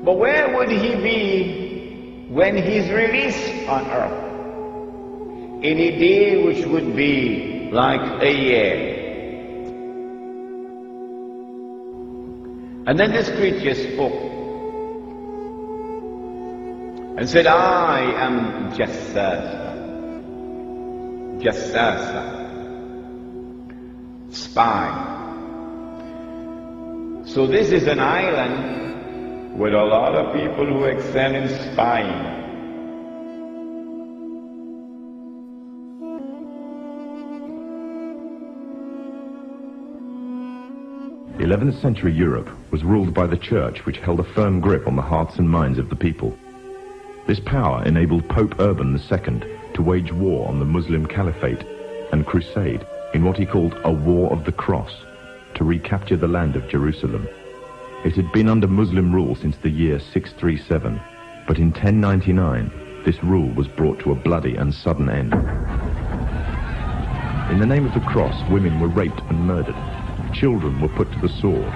But where would he be when he's released on earth? In a day which would be like a year. And then this creature spoke and said, I am Jassasa, spy. So this is an island with a lot of people who excel in spying. The 11th century Europe was ruled by the Church, which held a firm grip on the hearts and minds of the people. This power enabled Pope Urban II to wage war on the Muslim Caliphate and crusade in what he called a War of the Cross, to recapture the land of Jerusalem. It had been under Muslim rule since the year 637, but in 1099 this rule was brought to a bloody and sudden end. In the name of the cross, women were raped and murdered. Children were put to the sword,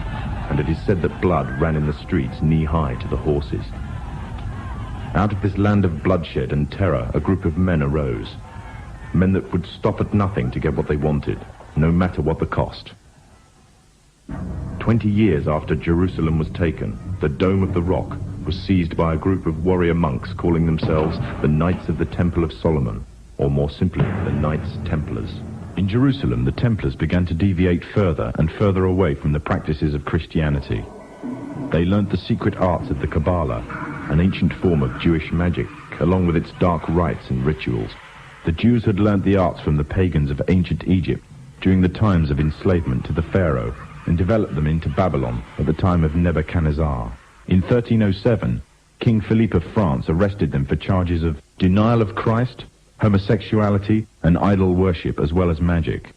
and it is said that blood ran in the streets knee-high to the horses. Out of this land of bloodshed and terror, a group of men arose. Men that would stop at nothing to get what they wanted, no matter what the cost. 20 years after Jerusalem was taken, the Dome of the Rock was seized by a group of warrior monks calling themselves the Knights of the Temple of Solomon, or more simply, the Knights Templars. In Jerusalem, the Templars began to deviate further and further away from the practices of Christianity. They learnt the secret arts of the Kabbalah, an ancient form of Jewish magic, along with its dark rites and rituals. The Jews had learnt the arts from the pagans of ancient Egypt during the times of enslavement to the Pharaoh, and developed them into Babylon at the time of Nebuchadnezzar. In 1307, King Philippe of France arrested them for charges of denial of Christ, homosexuality, and idol worship, as well as magic.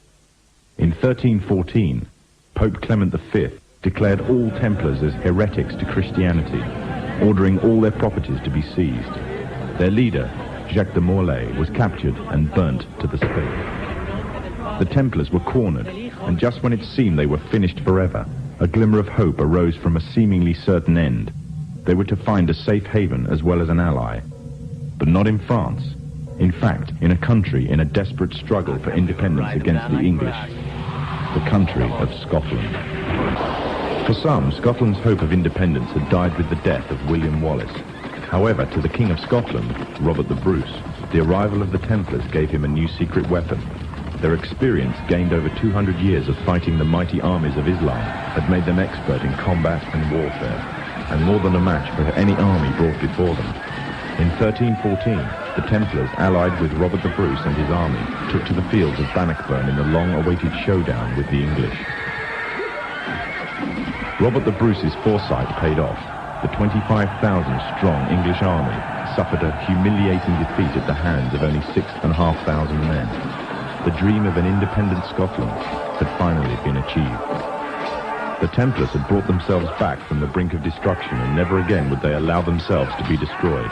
In 1314, Pope Clement V declared all Templars as heretics to Christianity, ordering all their properties to be seized. Their leader, Jacques de Morlaix, was captured and burnt to the stake. The Templars were cornered, and just when it seemed they were finished forever, a glimmer of hope arose from a seemingly certain end. They were to find a safe haven as well as an ally. But not in France. In fact, in a country in a desperate struggle for independence against the English. The country of Scotland. For some, Scotland's hope of independence had died with the death of William Wallace. However, to the King of Scotland, Robert the Bruce, the arrival of the Templars gave him a new secret weapon. Their experience, gained over 200 years of fighting the mighty armies of Islam, had made them expert in combat and warfare, and more than a match for any army brought before them. In 1314, the Templars, allied with Robert the Bruce and his army, took to the fields of Bannockburn in the long-awaited showdown with the English. Robert the Bruce's foresight paid off. The 25,000-strong English army suffered a humiliating defeat at the hands of only 6,500 men. The dream of an independent Scotland had finally been achieved. The Templars had brought themselves back from the brink of destruction, and never again would they allow themselves to be destroyed.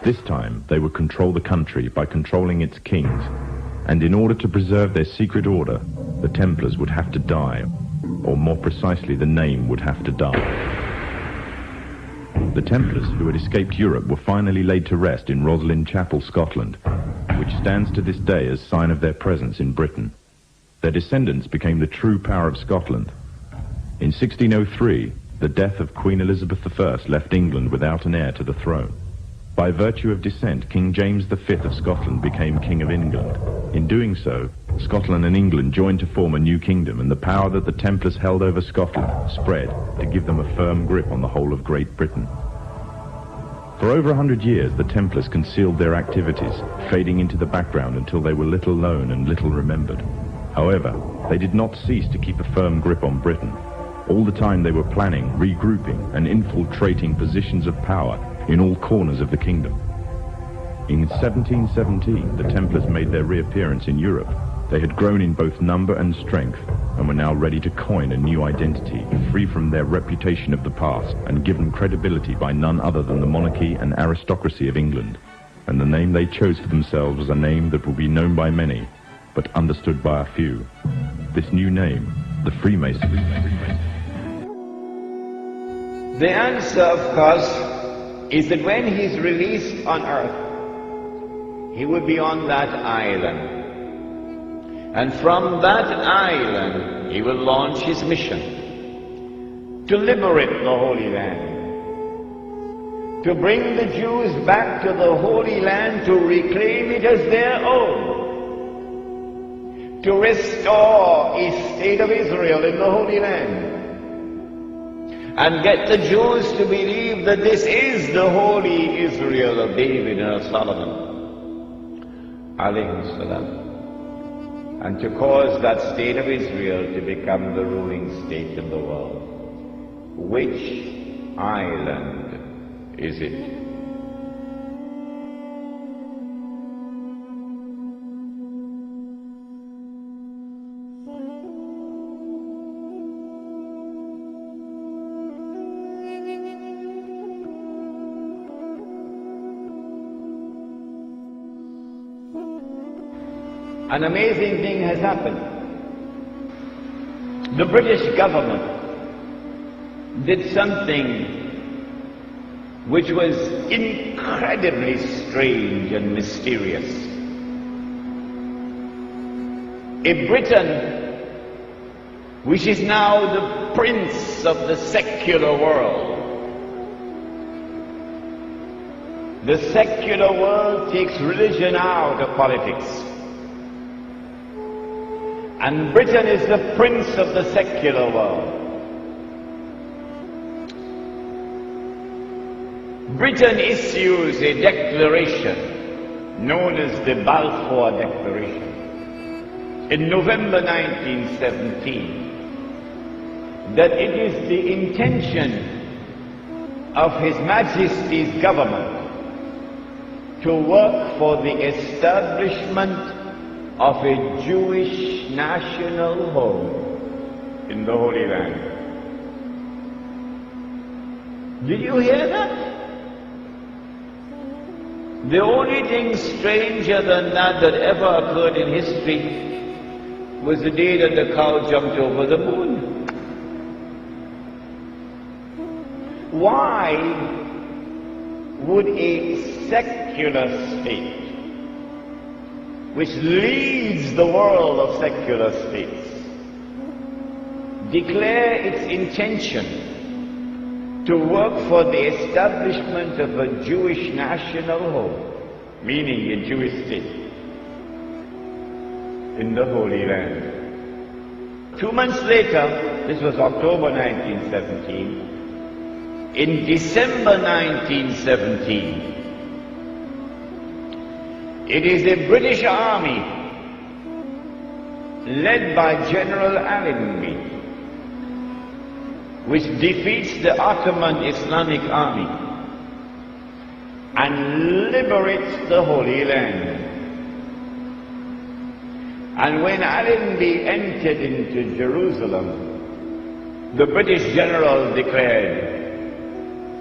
This time, they would control the country by controlling its kings, and in order to preserve their secret order, the Templars would have to die, or more precisely, the name would have to die. The Templars, who had escaped Europe, were finally laid to rest in Roslin Chapel, Scotland, which stands to this day as sign of their presence in Britain. Their descendants became the true power of Scotland. In 1603, the death of Queen Elizabeth I left England without an heir to the throne. By virtue of descent, King James V of Scotland became King of England. In doing so, Scotland and England joined to form a new kingdom, and the power that the Templars held over Scotland spread to give them a firm grip on the whole of Great Britain. For over 100 years, the Templars concealed their activities, fading into the background until they were little known and little remembered. However, they did not cease to keep a firm grip on Britain. All the time they were planning, regrouping, and infiltrating positions of power in all corners of the kingdom. In 1717, the Templars made their reappearance in Europe. They had grown in both number and strength, and were now ready to coin a new identity, free from their reputation of the past, and given credibility by none other than the monarchy and aristocracy of England. And the name they chose for themselves was a name that will be known by many, but understood by a few. This new name, the Freemasons. The answer, of course, is that when he's released on earth, he will be on that island. And from that island, he will launch his mission to liberate the Holy Land, to bring the Jews back to the Holy Land, to reclaim it as their own, to restore a state of Israel in the Holy Land, and get the Jews to believe that this is the holy Israel of David and of Solomon, alayhi salam, and to cause that state of Israel to become the ruling state in the world. Which island is it? An amazing thing has happened. The British government did something which was incredibly strange and mysterious. A Britain which is now the prince of the secular world. The secular world takes religion out of politics. And Britain is the prince of the secular world. Britain issues a declaration known as the Balfour Declaration in November 1917 that it is the intention of His Majesty's government to work for the establishment of a Jewish national home in the Holy Land. Did you hear that? The only thing stranger than that ever occurred in history was the day that the cow jumped over the moon. Why would a secular state, which leads the world of secular states, declare its intention to work for the establishment of a Jewish national home, meaning a Jewish state, in the Holy Land? 2 months later, this was October 1917, in December 1917, it is the British Army, led by General Allenby, which defeats the Ottoman Islamic Army and liberates the Holy Land. And when Allenby entered into Jerusalem, the British general declared,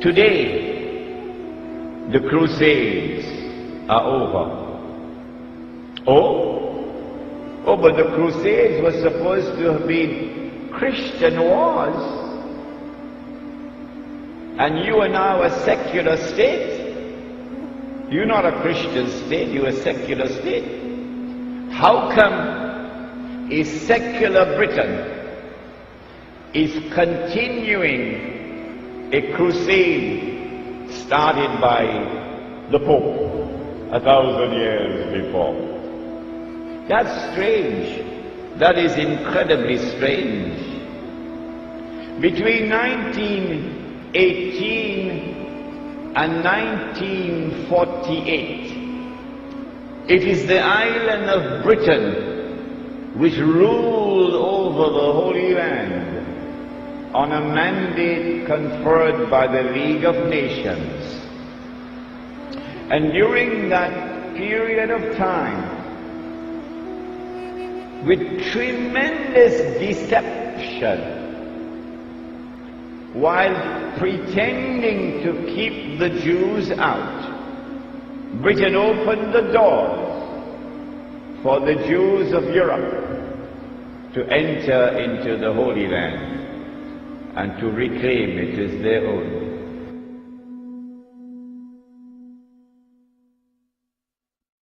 "Today, the Crusades are over." Oh, but the Crusades were supposed to have been Christian wars. And you are now a secular state. You're not a Christian state, you're a secular state. How come a secular Britain is continuing a crusade started by the Pope 1,000 years before? That's strange. That is incredibly strange. Between 1918 and 1948, it is the island of Britain which ruled over the Holy Land on a mandate conferred by the League of Nations. And during that period of time, with tremendous deception, while pretending to keep the Jews out, Britain opened the doors for the Jews of Europe to enter into the Holy Land. and to reclaim it as their own.